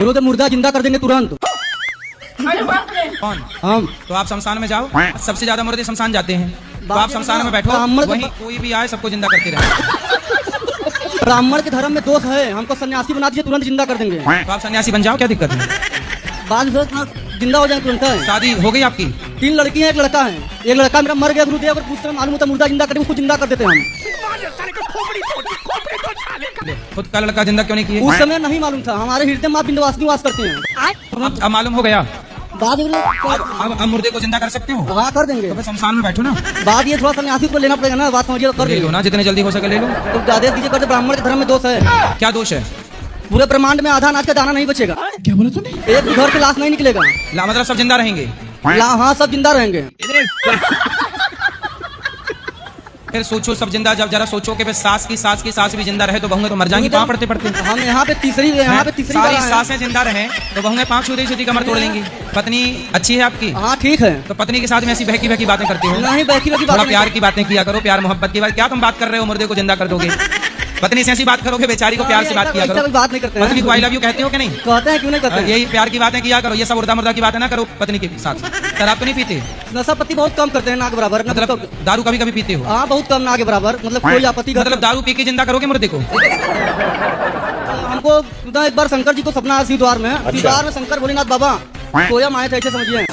बोलो तो मुर्दा जिंदा कर देंगे तुरंत। कौन? हम। तो आप शमशान में जाओ, सबसे ज्यादा मुर्दे शमशान जाते हैं, तो आप शमशान में बैठो, वहीं कोई भी आए सबको जिंदा करते रहे। ब्राह्मण के धर्म में दोष है, हमको सन्यासी बना दीजिए, तुरंत जिंदा कर देंगे। तो आप सन्यासी बन जाओ, क्या दिक्कत है? बाद में जिंदा हो जाए तुरंत। शादी हो गई आपकी? 3 लड़की है, 1 लड़का है। एक लड़का मेरा मर गया गुरुदेव, अगर पूछते मालूम होता मुर्दा जिंदा करते उसको जिंदा कर देते हम। खुद का लड़का जिंदा क्यों नहीं किए? उस समय नहीं मालूम था, हमारे हृदय माँ बिंदवासिनी वास करते हैं। अब मालूम हो गया, बाद अब मुर्दे को जिंदा कर सकते हो? हाँ कर देंगे। तो फिर शमशान में बैठो ना। बाद ये थोड़ा सन्यासी को लेना पड़ेगा ना, बात समझिए, कर ले लो ना, जितने जल्दी हो सके ले लो। तो आदेश दीजिए, करते ब्राह्मण के धर्म में दोष है। क्या दोष है? पूरे ब्रह्मांड में आधा अनाज का दाना नहीं बचेगा। क्या बोला तूने? एक घर से लाश नहीं निकलेगा। मतलब सब जिंदा रहेंगे? हाँ सब जिंदा रहेंगे। फिर सोचो सब जिंदा, जब जरा सोचो कि फिर सास की सास भी जिंदा रहे तो बहुएं तो मर जाएंगी पाँव पड़ते पड़ते। हम यहाँ पे तीसरी सारी सासें जिंदा रहे तो बहुएं पाँव छूती कमर तोड़ लेंगी। पत्नी अच्छी है आपकी? हाँ ठीक है। तो पत्नी के साथ में ऐसी बहकी बहकी बातें करते हो? नहीं बहकी बहकी थोड़ा प्यार की बातें किया करो, प्यार मोहब्बत की बात। क्या तुम बात कर रहे हो, मुर्दे को जिंदा कर दोगे? पत्नी से ऐसी बात करोगे, बेचारी को प्यार से बात किया करो। बात नहीं करते हैं। पत्नी को आई लव यू कहते हो कि नहीं? कहते हैं, क्यों नहीं कहते? यही प्यार की बातें किया करो, ये सब उर्दा मुर्दा की बातें ना करो पत्नी के साथ। शराब तो नहीं पीते? नशा पत्ती बहुत कम करते हैं, ना के बराबर। मतलब दारू कभी कभी पीते हो? हाँ बहुत कम, ना के बराबर। मतलब कोई आपत्ति? मतलब दारू पी के जिंदा करोगे मुर्दे को? हमको एक बार शंकर जी को सपना आया द्वार में। द्वार में शंकर भोलेनाथ बाबा स्वयं आए थे, ऐसे समझिए।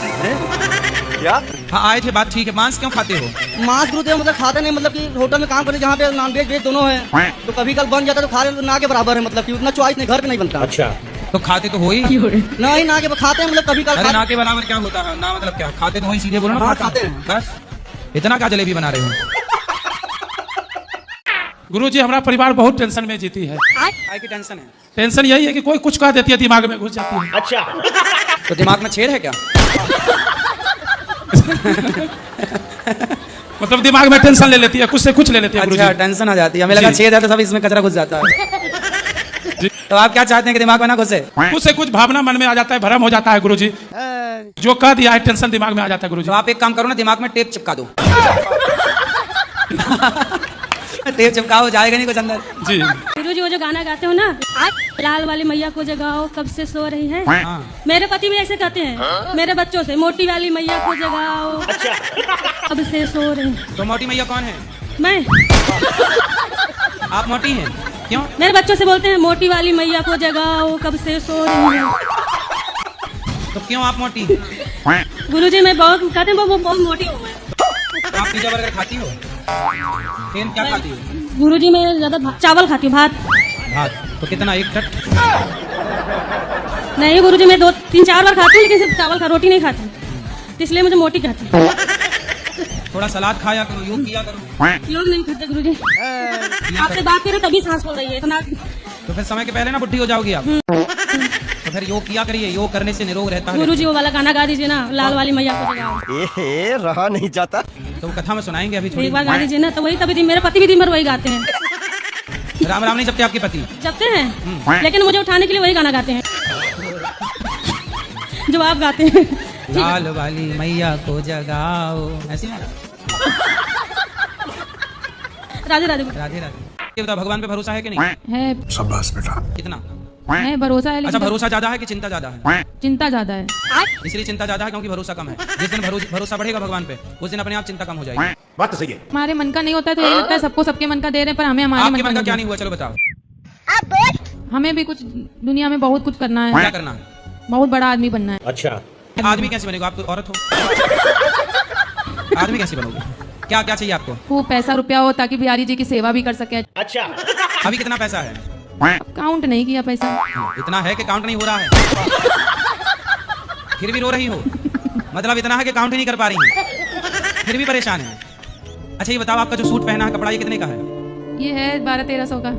क्या? हाँ आए थे, बात ठीक है। मांस क्यों खाते हो? मांस गुरुदेव मतलब खाते नहीं, मतलब कि होटल में काम करते जहाँ पे नॉन वेज वेज दोनों है, तो कभी कल बन जाता तो खा रहे, ना के बराबर है। मतलब कि उतना चॉइस नहीं, घर पे नहीं बनता। अच्छा तो खाते तो हो ही नहीं, ना के खाते हैं, मतलब कभी कल। अरे ना के बराबर क्या होता है? ना मतलब क्या? खाते तो वही, सीधे बोलो ना। हाँ, खाते हैं। बस इतना क्या जलेबी बना रहे हो? गुरुजी हमारा परिवार बहुत टेंशन में जीती है। काय की टेंशन है? टेंशन यही है कि कोई कुछ कह देती है, दिमाग में घुस जाती है। अच्छा तो दिमाग में छेद है क्या? मतलब दिमाग में टेंशन ले लेती है, कुछ से कुछ ले लेती है। अच्छा गुरुजी टेंशन आ जाती है। हमें लगा जी। छेद है तो सब इसमें कचरा घुस जाता है। तो आप क्या चाहते हैं कि दिमाग में ना घुसे? कुछ से कुछ भावना मन में आ जाता है, भ्रम हो जाता है गुरुजी। जो कह दिया है टेंशन दिमाग में आ जाता है गुरुजी। तो आप एक काम करो ना, दिमाग में टेप चिपका दो। टेप चिपका हो जाएगा नहीं कुछ अंदर। जी गुरुजी वो जो गाना गाते हो ना, लाल वाली मैया को जगाओ कब से सो रही है, हाँ। मेरे पति भी ऐसे कहते हैं मेरे बच्चों से, मोटी वाली मैया को जगाओ कब से सो रही। तो मोटी मैया कौन है? मैं आप मोटी हैं क्यों? मेरे बच्चों से बोलते हैं मोटी वाली मैया को जगाओ कब से सो रही है। तो क्यों आप मोटी? गुरुजी मैं बहुत कहते हैं वो बहुत मोटी हूँ मैं। तो आप पिज्जा बर्गर खाती हो? फिर क्या खाती हो? गुरुजी मैं ज्यादा चावल खाती हूँ, भात भात। तो कितना, एक टट? नहीं गुरुजी मैं 2-3-4 बार खाती हूँ, लेकिन सिर्फ चावल खा, रोटी नहीं खाती, इसलिए मुझे मोटी कहती हूँ। थोड़ा सलाद खाया करो, योग किया करो। लोग नहीं खाते गुरुजी, आपसे बात करें तभी सांस फूल रही है इतना। तो फिर समय के पहले ना बुढ़ी हो जाओगी आप। तो फिर योग किया करिए, योग करने से निरोग रहता है। गुरुजी वो वाला गाना गा दीजिए ना, लाल वाली मैया को जगाओ। ए रहा नहीं जाता। तो कथा में सुनाएंगे अभी थोड़ी। एक बार गा दीजिए ना, तो वही तभी मेरे पति भी दिन भर वही गाते हैं। राम राम नहीं जपते आपके पति? जपते हैं, लेकिन मुझे उठाने के लिए वही गाना गाते हैं जो आप गाते हैं। लाल वाली मैया को जगाओ, ऐसी ना? राधे राधे। राधे राधे। ये बताओ, भगवान पे भरोसा है कि नहीं? है, शाबाश बेटा। कितना? है भरोसा है, अच्छा लेकिन भरोसा ज्यादा है कि चिंता ज्यादा है? चिंता ज्यादा है। इसलिए चिंता ज्यादा है क्योंकि भरोसा कम है। जिस दिन भरोसा बढ़ेगा भगवान पे, उस दिन अपने आप चिंता कम हो जाएगी। बात तो सही है। हमारे मन का नहीं होता है तो यही लगता है सबको सबके मन का दे रहे हैं, पर हमें हमारे आपके मन का मन क्या का नहीं हुआ, चलो बताओ। हमें भी कुछ दुनिया में बहुत कुछ करना क्या है, करना है? बहुत बड़ा आदमी बनना है। अच्छा आदमी कैसे बनेगा? आप तो औरत हो। आदमी कैसे बनोगे? क्या क्या चाहिए आपको? खूब पैसा रुपया हो ताकि बिहारी जी की सेवा भी कर सके। अच्छा अभी कितना पैसा है? काउंट नहीं किया पैसा। इतना है कि काउंट नहीं हो रहा है? फिर भी रो रही हो? मतलब इतना है कि काउंट ही नहीं कर पा रही हैं, फिर भी परेशान है। अच्छा ये बताओ, आपका जो सूट पहना है कपड़ा, ये कितने का है? ये है 1200-1300 का।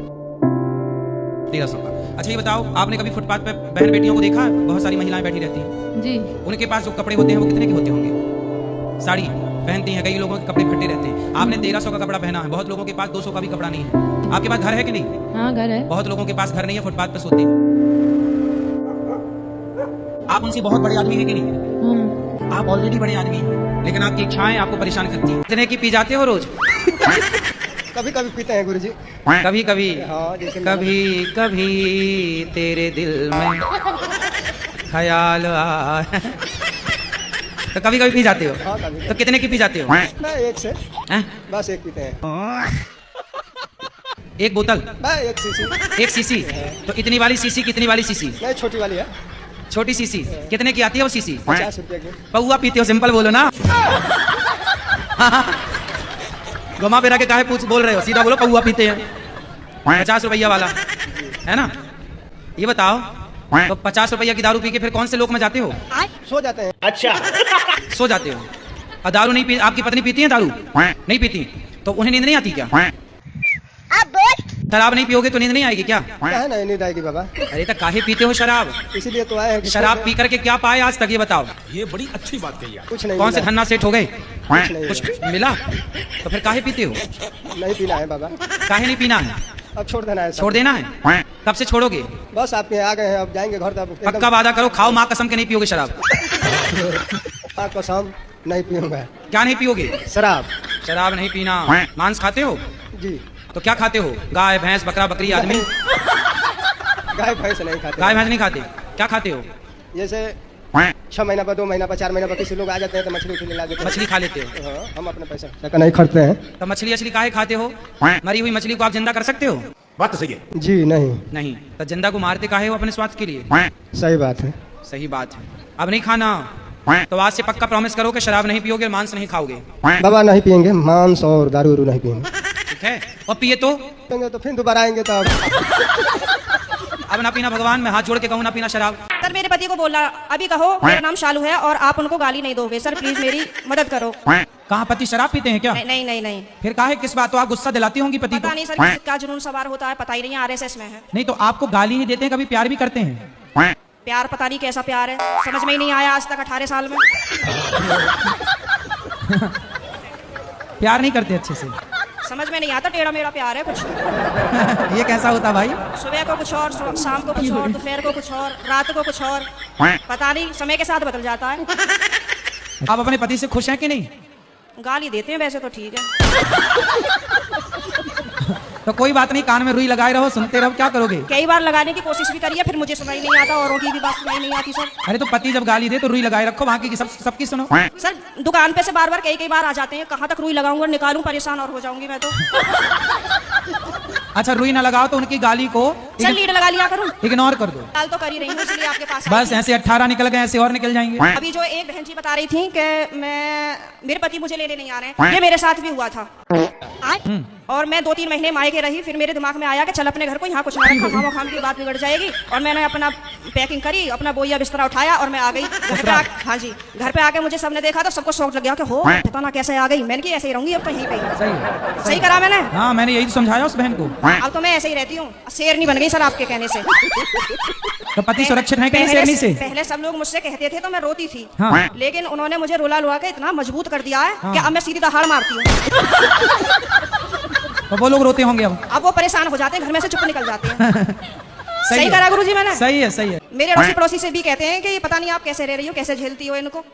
1300 का। अच्छा ये बताओ, आपने कभी फुटपाथ पे बहन बेटियों को देखा है? बहुत सारी महिलाएं बैठी रहती हैं, जी उनके पास जो कपड़े होते हैं वो कितने के होते होंगे? साड़ी पहनती हैं, कई लोगों के कपड़े फटे रहते हैं। आपने 1300 का कपड़ा पहना है, बहुत लोगों के पास 200 का भी कपड़ा नहीं है। आपके पास घर है कि नहीं? हाँ घर है। बहुत लोगों के पास घर नहीं है, फुटपाथ पे सोते हैं। आप उनसे बहुत बड़े आदमी हैं कि नहीं? हाँ। आप ऑलरेडी बड़े आदमी हैं, लेकिन आपकी इच्छाएं आपको परेशान करती हैं। कितने की पी जाते हो रोज? कभी कभी पीते हैं गुरुजी। कभी कभी हाँ, जैसे कभी कभी तेरे दिल में ख्याल आए तो कभी कभी पी जाते हो। हाँ, कभी तो कितने की पी जाते हो? मैं एक से हैं? बस एक पीते हैं। एक बोतल, मैं एक सीसी। एक सीसी। तो इतनी वाली सीसी, कितनी वाली सीसी? नहीं, छोटी वाली है, छोटी सीसी कितने की आती है वो सीसी? 50 रुपये की। पौआ पीते हो? सिंपल बोलो ना। घुमा फिरा के काहे पूछ बोल रहे हो? सीधा बोलो पौआ पीते हैं। 50 रुपया वाला है ना? ये बताओ, तो 50 रुपया की दारू पी के फिर कौन से लोक में जाते हो? सो जाते हैं। सो जाते हो। और दारू नहीं पी, आपकी पत्नी पीती है दारू? नहीं पीती, तो उन्हें नींद नहीं आती क्या? शराब नहीं पियोगे तो नींद नहीं आएगी क्या? क्या है ना, नींद आएगी बाबा, अरे तो काहे पीते हो शराब? इसीलिए तो आए हैं कि शराब पी करके क्या पाए आज तक, ये बताओ। कुछ नहीं कौन से मिला। धन्ना सेठ हो गए? कुछ नहीं कुछ मिला तो फिर काहे पीते हो? नहीं पीना है बाबा, काहे नहीं पीना है? अब छोड़ देना है सब। छोड़ देना है? कब से छोड़ोगे? बस आपके आ गए हैं, अब जाएंगे घर तब एकदम। पक्का वादा करो, खाओ माँ कसम के नहीं पियोगे शराब। हाँ, कसम नहीं पीऊंगा क्या नहीं पियोगे? शराब। शराब नहीं पीना। मांस खाते हो? जी, तो क्या खाते हो? गाय, भैंस, बकरा, बकरी, आदमी? गाय भैंस नहीं खाते। गाय भैंस नहीं खाते। क्या खाते हो? जैसे 6 महीना पर, 2 महीना पर, 4 महीना पर किसी लोग आ जाते हैं तो मछली उछली ला देते हैं। मछली खा लेते हो? हाँ, हम अपने पैसा का नहीं खरीदते हैं। तो मछली अछली काहे खाते हो? मरी हुई मछली को आप जिंदा कर सकते हो? बात तो सही है। जी नहीं। नहीं। तो जिंदा को मारते काहे हो? अपने स्वार्थ के लिए। सही बात है। सही बात है। अब नहीं खाना। तो आज से पक्का प्रॉमिस करो कि शराब नहीं पियोगे, मांस नहीं खाओगे। बाबा नहीं पियेंगे, मांस और दारू वारू नहीं पियेंगे। ठीक है? और पिए तो पियेंगे तो फिर दोबारा आएंगे तो अब ना पीना। भगवान मैं हाथ जोड़ के कहूँ ना पीना शराब। सर मेरे पति को बोला अभी कहो मेरा नाम शालू है और आप उनको गाली नहीं दोगे। सर प्लीज मेरी मदद करो। कहाँ पति शराब पीते हैं क्या? नहीं नहीं नहीं, फिर काहे, किस बात? तो आप गुस्सा दिलाती होंगी पति को? पता नहीं सर किसका जुनून सवार होता है, पता ही नहीं, आरएसएस में है। नहीं तो आपको गाली नहीं देते हैं, कभी प्यार भी करते हैं? प्यार पता नहीं कैसा प्यार है, समझ में ही नहीं आया आज तक 18 साल में। प्यार नहीं करते अच्छे से? समझ में नहीं आता, टेढ़ा मेढ़ा प्यार है कुछ। ये कैसा होता भाई? सुबह को कुछ और, शाम को कुछ और, दोपहर को कुछ और, रात को कुछ और, पता नहीं, समय के साथ बदल जाता है। आप अपने पति से खुश हैं कि नहीं? गाली देते हैं वैसे तो ठीक है। तो कोई बात नहीं, कान में रुई लगाए रहो, सुनते रहो, क्या करोगे? कई बार लगाने की कोशिश भी करी है, फिर मुझे सुनाई नहीं आता, औरों की भी बात सुनाई नहीं आती सर। अरे तो पति जब गाली दे तो रुई लगाए रखो, वहाँ की सबकी सुनो। सर दुकान पे से बार बार कई बार आ जाते हैं, कहाँ तक रुई लगाऊंगा, निकालूं, परेशान और हो जाऊंगी मैं तो। अच्छा रुई ना लगाओ तो उनकी गाली को सर लीड लगा लिया करूं? इग्नोर कर दो। गाल तो कर ही रही हूँ, इसलिए आपके पास बस ऐसे 18 निकल गए, ऐसे और निकल जाएंगे। अभी जो एक बहन जी बता रही थी कि मेरे पति मुझे लेने नहीं आ रहे हैं, ये मेरे साथ भी हुआ था। और मैं 2-3 महीने मायके रही, फिर मेरे दिमाग में आया कि चल अपने घर को, यहाँ कुछ ना रखा, खामो खाम की बात बिगड़ जाएगी। और मैंने अपना पैकिंग करी, अपना बोइया बिस्तरा उठाया और मैं आ गई घर पे। हाँ जी, घर पे आके मुझे सबने देखा तो सबको शौक लग गया कि हो पता ना कैसे आ गई। मैंने कि ऐसे ही रहूंगी अब तो यहीं पे। सही करा मैंने? हाँ मैंने यही समझाया उस बहन को। अब तो मैं ऐसे ही रहती हूँ, शेरनी बन गई सर आपके कहने से। तो पति सुरक्षित है कि नहीं शेरनी से? पहले सब लोग मुझसे कहते थे तो मैं रोती थी, हाँ। लेकिन उन्होंने मुझे रुला लुआ के इतना मजबूत कर दिया है कि अब मैं सीधी दहाड़ मारती हूँ। तो वो लोग रोते होंगे अब वो परेशान हो जाते हैं, घर में से चुप निकल जाते हैं। सही करा गुरुजी मैंने? सही है, सही है। मेरे अड़ोसी पड़ोसी से भी कहते हैं कि पता नहीं आप कैसे रह रही हो, कैसे झेलती हो इनको।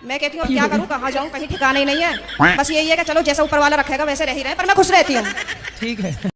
मैं कहती हूँ अब क्या करूँ, कहाँ जाऊँ, कहीं ठिकाना ही नहीं है। बस यही है कि चलो जैसा ऊपर वाला रखेगा वैसे रह ही रहे, पर मैं खुश रहती हूँ। ठीक है।